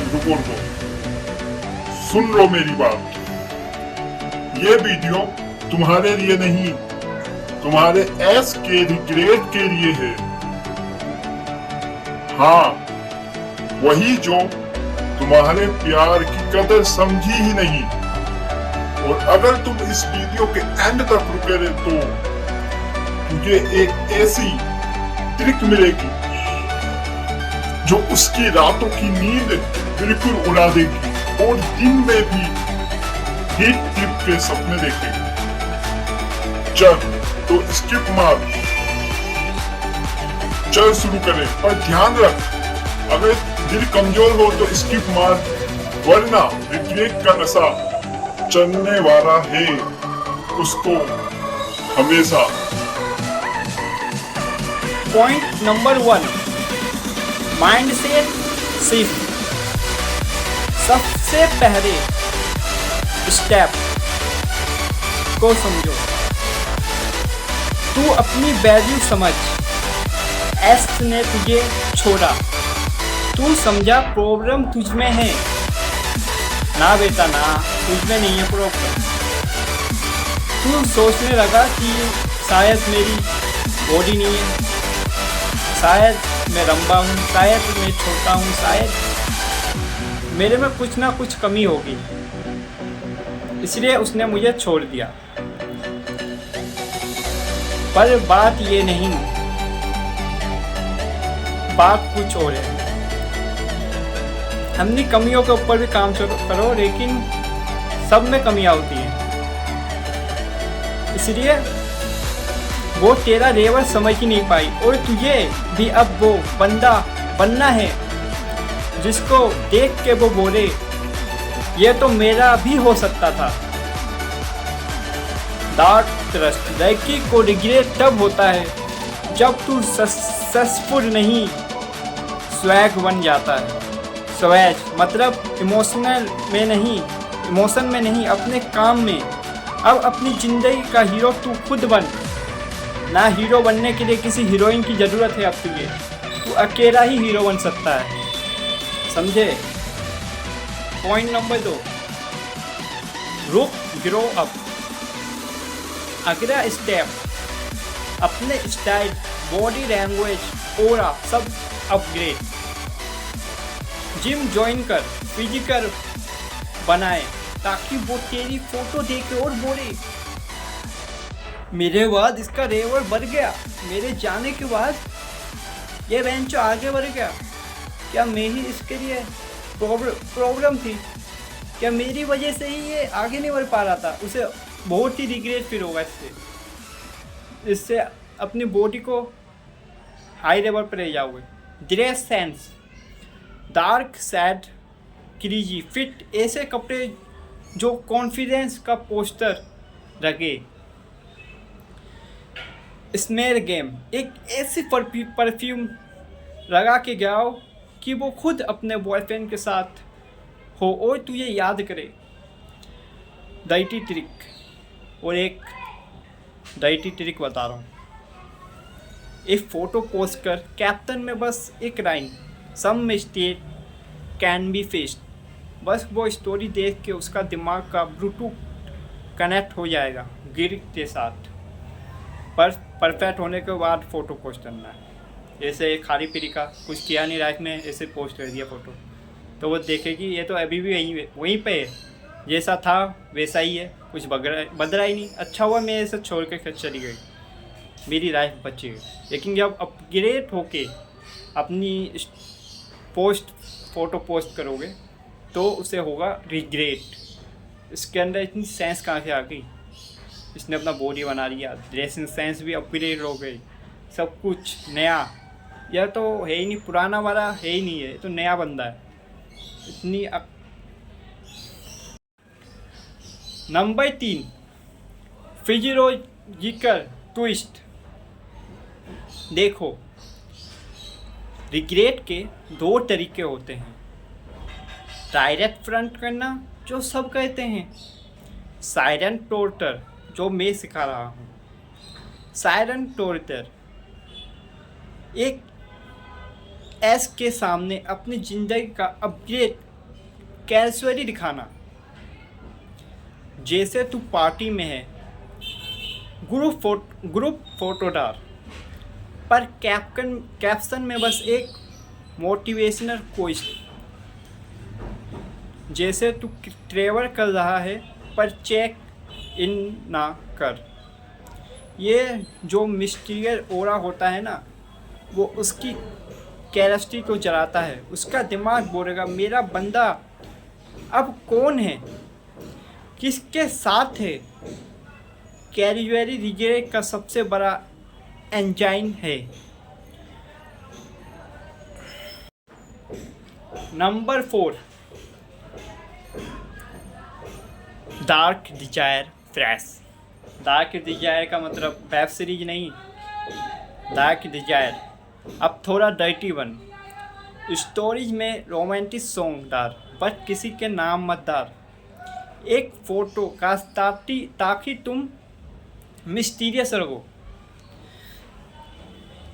रुको रुको, सुन लो मेरी बात। ये वीडियो तुम्हारे लिए नहीं, तुम्हारे एस के रिग्रेट के लिए है। हाँ, वही जो तुम्हारे प्यार की कदर समझी ही नहीं। और अगर तुम इस वीडियो के एंड तक रुके रहे तो तुझे एक ऐसी ट्रिक मिलेगी जो उसकी रातों की नींद बिल्कुल उड़ा देगी और दिन में भी हिट ट्रिप के सपने देखेगी। चल तो स्किप मार, चल शुरू करें। पर ध्यान रख, अगर दिल कमजोर हो तो स्किप मार, वरना रिग्रेट का नशा चलने वाला है उसको हमेशा। Point number 1, mindset shift. सबसे पहले स्टेप को समझो। तू अपनी वैल्यू समझ। एस ने तुझे छोड़ा, तू समझा प्रॉब्लम तुझ में है। ना बेटा ना, तुझ में नहीं है प्रॉब्लम। तू सोचने लगा कि शायद मेरी बॉडी नहीं है, शायद मैं लंबा हूँ, शायद मैं छोटा हूँ, शायद मेरे में कुछ ना कुछ कमी होगी, इसलिए उसने मुझे छोड़ दिया। पर बात ये नहीं, बात कुछ और है। अपनी कमियों के ऊपर भी काम करो, लेकिन सब में कमियां होती हैं, इसलिए वो तेरा लेवल समझ ही नहीं पाई। और तुझे भी अब वो बंदा बनना है जिसको देख के वो बोले ये तो मेरा भी हो सकता था। Dark trust. लड़की को रिग्रेट तब होता है जब तू सक्सेसफुल नहीं, स्वैग बन जाता है। स्वैग मतलब इमोशन में नहीं, अपने काम में। अब अपनी जिंदगी का हीरो तू खुद बन। ना हीरो बनने के लिए किसी हीरोइन की ज़रूरत है अब तुझे, तू अकेला ही हीरो बन सकता है, समझे। पॉइंट नंबर 2, रुक ग्रो अप। अगला स्टेप, अपने स्टाइल, बॉडी लैंग्वेज, ऑरा सब अपग्रेड। जिम ज्वाइन कर, फिजिकल बनाए, ताकि वो तेरी फोटो देखे और बोले मेरे बाद इसका लेवल बढ़ गया, मेरे जाने के बाद ये बेंच आगे बढ़ गया। क्या मैं ही इसके लिए प्रॉब्लम थी? क्या मेरी वजह से ही ये आगे नहीं बढ़ पा रहा था? उसे बहुत ही रिग्रेट फील होगा इससे अपनी बॉडी को हाई लेवल पर ले जाओगे। Dress sense, dark, sad, creasy, fit, ऐसे कपड़े जो कॉन्फिडेंस का पोस्टर रखे। स्मेल गेम, एक ऐसी परफ्यूम लगा के जाओ कि वो खुद अपने बॉयफ्रेंड के साथ हो और तुझे याद करे। डाइटी ट्रिक, और एक डाइटी ट्रिक बता रहा हूँ। एक फ़ोटो पोस्ट कर, कैप्टन में बस एक line, some mistake can be fixed. बस वो स्टोरी देख के उसका दिमाग का ब्लूटूथ कनेक्ट हो जाएगा गिर के साथ। पर परफेक्ट होने के बाद फ़ोटो पोस्ट करना है। ऐसे खाली पीली का कुछ किया नहीं लाइफ में, ऐसे पोस्ट कर दिया फ़ोटो, तो वो देखेगी ये तो अभी भी वहीं पे है, जैसा था वैसा ही है, कुछ बदला ही नहीं। अच्छा हुआ मैं ऐसे छोड़ के चली गई, मेरी लाइफ बची गई। लेकिन जब अपग्रेड होके अपनी फ़ोटो पोस्ट करोगे तो उसे होगा रिग्रेट। इसके अंदर इतनी सेंस कहाँ से आ गई? इसने अपना बॉडी बना लिया, ड्रेसिंग सेंस भी अपग्रेड हो गई, सब कुछ नया। यह तो है ही नहीं, पुराना वाला है ही नहीं है, तो नया बंदा है। इतनी नंबर 3, फिजियोलॉजिकल ट्विस्ट। देखो, रिग्रेट के 2 तरीके होते हैं। डायरेक्ट फ्रंट करना जो सब कहते हैं, साइलेंट टॉर्चर जो मैं सिखा रहा हूँ। साइलेंट टॉर्चर एक एस के सामने अपनी ज़िंदगी का अपग्रेड कैजुअली दिखाना, जैसे तू पार्टी में है, ग्रुप फोटो डाल, पर कैप्शन में बस एक मोटिवेशनल कोट, जैसे तू ट्रैवल कर रहा है पर चेक इन ना कर। ये जो मिस्टीरियस ओरा होता है ना, वो उसकी कैरेक्टरिस्टिक को जलाता है। उसका दिमाग बोलेगा मेरा बंदा अब कौन है, किसके साथ है। कैजुअली रिग्रेट का सबसे बड़ा एंजाइन है। Number 4, dark desire fresh. Dark desire का मतलब वेब सीरीज नहीं, डार्क डिजायर। अब थोड़ा डर्टी बन, स्टोरीज में रोमांटिक सॉन्ग डाल, बट किसी के नाम मत डाल। एक फ़ोटो का ताकि तुम मिस्टीरियस रहो।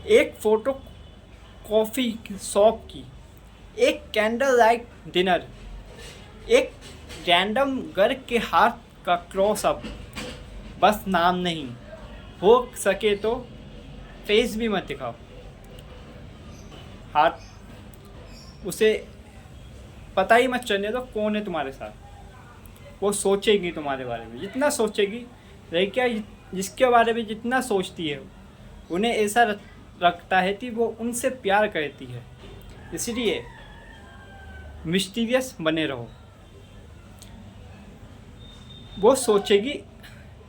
एक फ़ोटो कॉफ़ी शॉप की, एक कैंडल लाइट डिनर, एक रैंडम घर के हाथ का क्रॉस अप, बस नाम नहीं। हो सके तो फेस भी मत दिखाओ। हाथ उसे पता ही मत चलने दो कौन है तुम्हारे साथ। वो सोचेगी तुम्हारे बारे में, जितना सोचेगी। लड़कियाँ जिसके बारे में जितना सोचती है, उन्हें ऐसा रखता है कि वो उनसे प्यार करती है। इसलिए मिस्टीरियस बने रहो। वो सोचेगी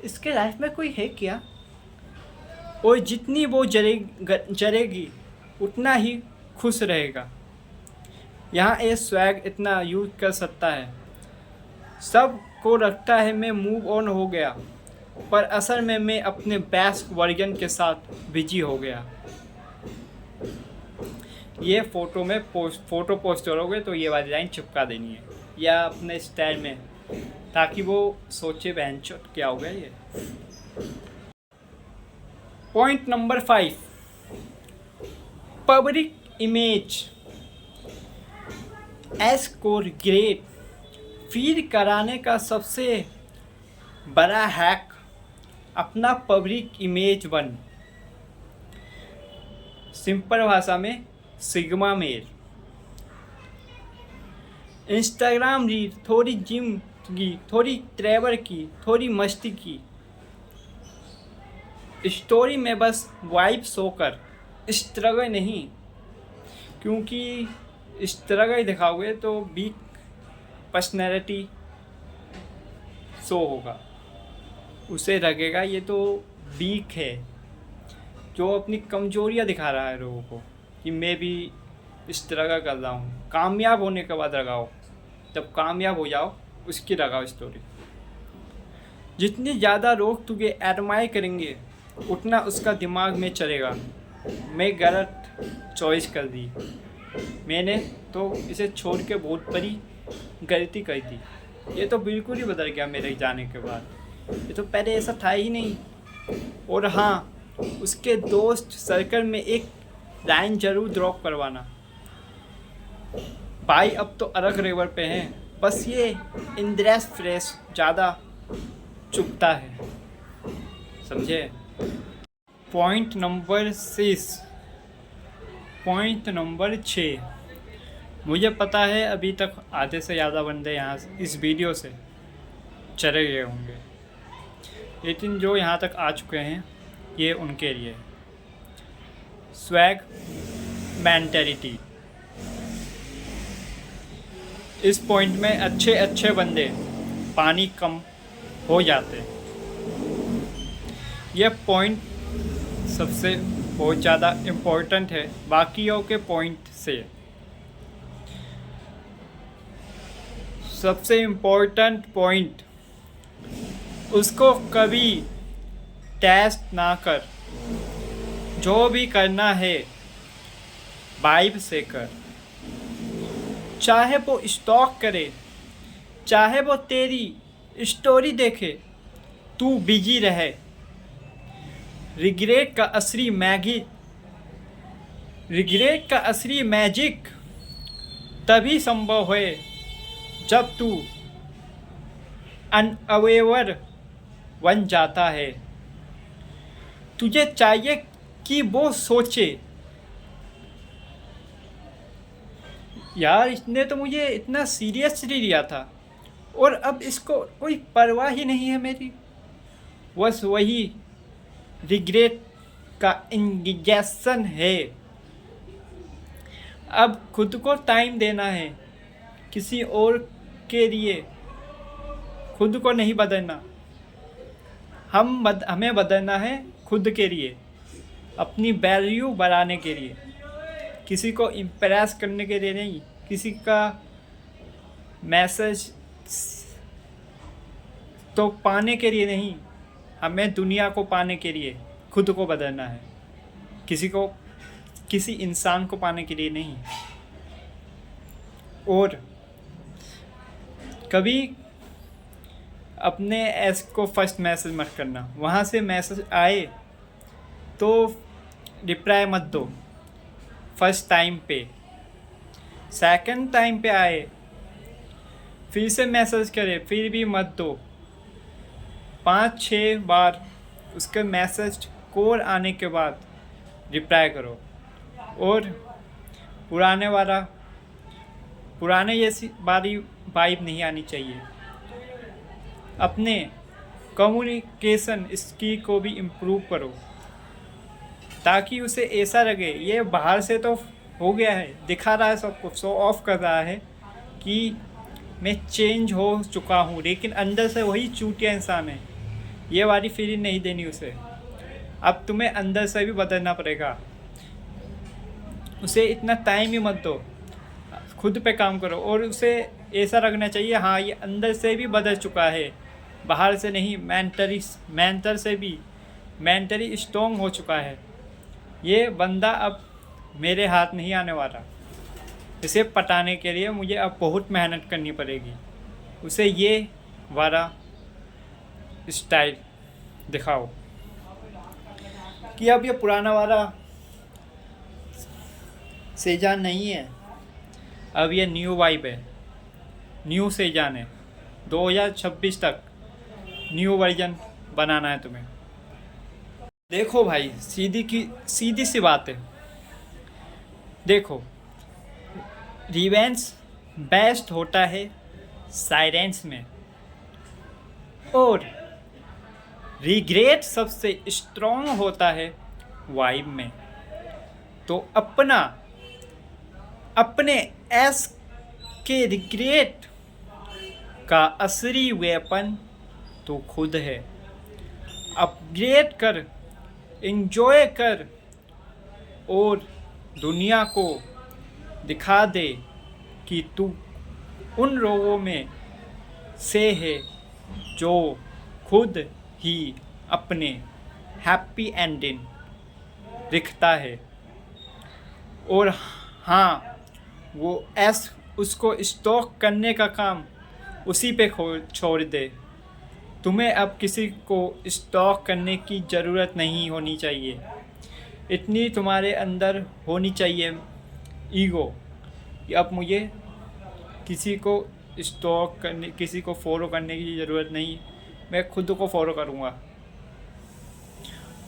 इसके लाइफ में कोई है क्या, और जितनी वो जरेगी उतना ही खुश रहेगा। यहाँ ये स्वैग इतना यूज कर सकता है। सब को लगता है मैं मूव ऑन हो गया, पर असल में मैं अपने बेस्ट वर्जन के साथ बिजी हो गया। ये फ़ोटो पोस्ट करोगे तो ये वाली लाइन चिपका देनी है, या अपने स्टाइल में, ताकि वो सोचे बहनचोद क्या हो गया ये। Point number 5, public image S को ग्रेट फील कराने का सबसे बड़ा हैक अपना पब्लिक इमेज बन। सिंपल भाषा में सिग्मा मेल। इंस्टाग्राम रील थोड़ी जिम की, थोड़ी ट्रैवल की, थोड़ी मस्ती की, स्टोरी में बस वाइब शो कर, स्ट्रगल नहीं। क्योंकि स्ट्रगल दिखाओगे तो वीक पर्सनैलिटी शो होगा, उसे लगेगा ये तो वीक है, जो अपनी कमजोरियाँ दिखा रहा है लोगों को कि मैं भी स्ट्रगल कर रहा हूँ। कामयाब होने के बाद लगाओ, जब कामयाब हो जाओ उसकी लगाओ स्टोरी। जितनी ज़्यादा लोग तुझे एडमायर करेंगे, उतना उसका दिमाग में चलेगा मैं गलत चॉइस कर दी, मैंने तो इसे छोड़ के बहुत बड़ी गलती कर दी। ये तो बिल्कुल ही बदल गया मेरे जाने के बाद, ये तो पहले ऐसा था ही नहीं। और हाँ, उसके दोस्त सर्कल में एक लाइन ज़रूर ड्रॉप करवाना, भाई अब तो अलग लेवल पे हैं, बस ये इंद्रेस फ्रेश ज़्यादा चुभता है, समझे। पॉइंट नंबर 6, मुझे पता है अभी तक आधे से ज़्यादा बंदे यहाँ इस वीडियो से चले गए होंगे, लेकिन जो यहाँ तक आ चुके हैं ये उनके लिए। Swag mentality. इस पॉइंट में अच्छे बंदे पानी कम हो जाते हैं। यह पॉइंट सबसे बहुत ज़्यादा इम्पोर्टेंट है बाकियों के पॉइंट से। सबसे इम्पोर्टेंट पॉइंट, उसको कभी टेस्ट ना कर। जो भी करना है वाइब से कर, चाहे वो स्टॉक करे, चाहे वो तेरी स्टोरी देखे, तू बिजी रहे। रिग्रेट का असली मैजिक तभी संभव है जब तू अनअवेयर बन जाता है, तुझे चाहिए कि वो सोचे, यार इसने तो मुझे इतना सीरियसली लिया था और अब इसको कोई परवाह ही नहीं है मेरी। बस वही रिग्रेट का इंजेक्शन है। अब खुद को टाइम देना है, किसी और के लिए खुद को नहीं बदलना। हमें बदलना है खुद के लिए, अपनी वैल्यू बढ़ाने के लिए, किसी को इम्प्रेस करने के लिए नहीं, किसी का मैसेज तो पाने के लिए नहीं, हमें दुनिया को पाने के लिए खुद को बदलना है, किसी इंसान को पाने के लिए नहीं। और कभी अपने एस को फर्स्ट मैसेज मत करना, वहाँ से मैसेज आए तो रिप्लाई मत दो फर्स्ट टाइम पे, सेकंड टाइम पे आए फिर से मैसेज करे फिर भी मत दो, 5-6 बार उसके मैसेज कोड आने के बाद रिप्लाई करो। और पुराने जैसी वाइब नहीं आनी चाहिए। अपने कम्युनिकेशन स्किल को भी इम्प्रूव करो, ताकि उसे ऐसा लगे ये बाहर से तो हो गया है, दिखा रहा है सबको, शो ऑफ कर रहा है कि मैं चेंज हो चुका हूँ, लेकिन अंदर से वही चूतिया इंसान है। ये वाली फीलिंग नहीं देनी उसे। अब तुम्हें अंदर से भी बदलना पड़ेगा। उसे इतना टाइम ही मत दो, खुद पे काम करो। और उसे ऐसा रखना चाहिए, हाँ ये अंदर से भी बदल चुका है, बाहर से नहीं, मेंटली स्ट्रॉन्ग हो चुका है। ये बंदा अब मेरे हाथ नहीं आने वाला। इसे पटाने के लिए मुझे अब बहुत मेहनत करनी पड़ेगी। उसे ये वाला स्टाइल दिखाओ कि अब ये पुराना वाला सेजान नहीं है, अब ये न्यू वाइब है, न्यू सेजान है। 2026 तक न्यू वर्जन बनाना है तुम्हें। देखो भाई, सीधी सी बात है। देखो, रिवेंज बेस्ट होता है साइलेंस में, और रिग्रेट सबसे स्ट्रॉन्ग होता है वाइब में। तो अपने एस के रिग्रेट का असली वेपन तो खुद है। अपग्रेड कर, एंजॉय कर, और दुनिया को दिखा दे कि तू उन लोगों में से है जो खुद ही अपने हैप्पी एंडिंग लिखता है। और हाँ, वो एस उसको स्टॉक करने का काम उसी पे छोड़ दे। तुम्हें अब किसी को स्टॉक करने की ज़रूरत नहीं होनी चाहिए। इतनी तुम्हारे अंदर होनी चाहिए ईगो कि अब मुझे किसी को स्टॉक करने, किसी को फॉलो करने की ज़रूरत नहीं, मैं खुद को फॉलो करूँगा।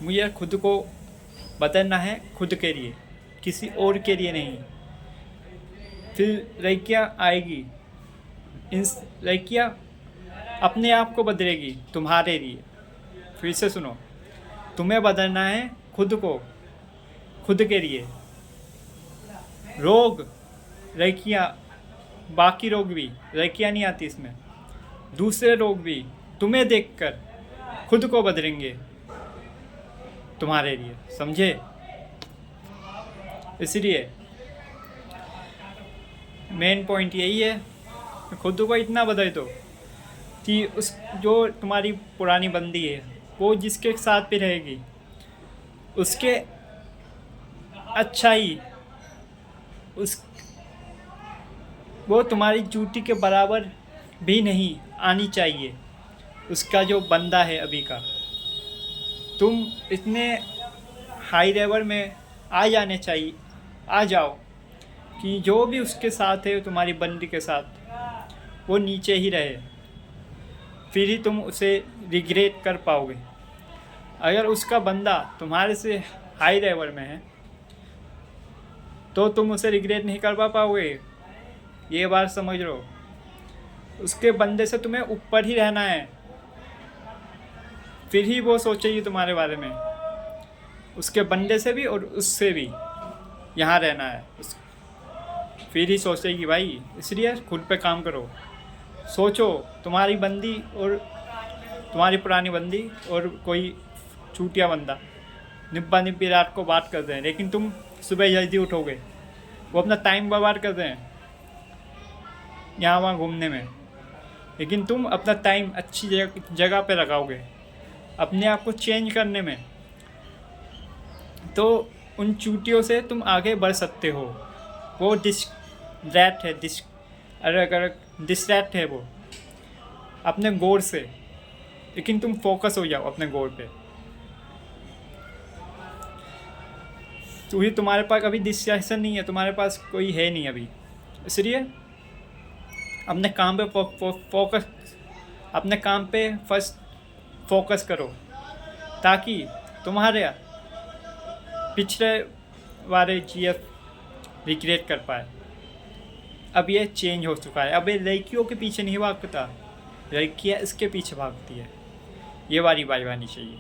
मुझे खुद को बदलना है, खुद के लिए, किसी और के लिए नहीं। फिर लड़कियाँ आएगी, इन लड़कियाँ अपने आप को बदलेगी तुम्हारे लिए। फिर से सुनो, तुम्हें बदलना है खुद को, खुद के लिए। रोग, लड़कियाँ, बाकी रोग भी, लड़कियाँ नहीं आती इसमें, दूसरे लोग भी तुम्हें देखकर खुद को बदलेंगे तुम्हारे लिए, समझे? इसलिए मेन पॉइंट यही है, खुद को इतना बदल दो कि उस जो तुम्हारी पुरानी बंदी है, वो जिसके साथ भी रहेगी, उसके अच्छाई, वो तुम्हारी ड्यूटी के बराबर भी नहीं आनी चाहिए। उसका जो बंदा है अभी का, तुम इतने हाई लेवल में आ जाओ कि जो भी उसके साथ है, तुम्हारी बंदी के साथ, वो नीचे ही रहे, फिर ही तुम उसे रिग्रेट कर पाओगे। अगर उसका बंदा तुम्हारे से हाई लेवल में है तो तुम उसे रिग्रेट नहीं कर पाओगे, ये बात समझ लो। उसके बंदे से तुम्हें ऊपर ही रहना है, फिर ही वो सोचेगी तुम्हारे बारे में। उसके बंदे से भी और उससे भी यहाँ रहना है, फिर ही सोचेगी भाई। इसलिए खुद पे काम करो। सोचो तुम्हारी बंदी और तुम्हारी पुरानी बंदी और कोई चूतिया बंदा निब्बा निब्बी रात को बात कर रहे हैं, लेकिन तुम सुबह जल्दी उठोगे। वो अपना टाइम बर्बाद कर रहे हैं यहाँ वहाँ घूमने में, लेकिन तुम अपना टाइम अच्छी जगह पे लगाओगे, अपने आप को चेंज करने में। तो उन चूतियों से तुम आगे बढ़ सकते हो। वो डिस्ट्रैक्ट है वो अपने गोल से, लेकिन तुम फोकस हो जाओ अपने गोल पे। क्योंकि तुम्हारे पास अभी डिस्ट्रैक्शन नहीं है, तुम्हारे पास कोई है नहीं अभी, इसलिए अपने काम पे अपने काम पे फर्स्ट फोकस करो, ताकि तुम्हारे पिछले वाले चीज़ रिक्रिएट कर पाए। अब ये चेंज हो चुका है। अब ये लड़कियों के पीछे नहीं भागता, लड़कियाँ इसके पीछे भागती है। ये वाली बात आनी चाहिए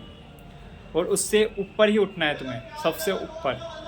और उससे ऊपर ही उठना है तुम्हें, सबसे ऊपर।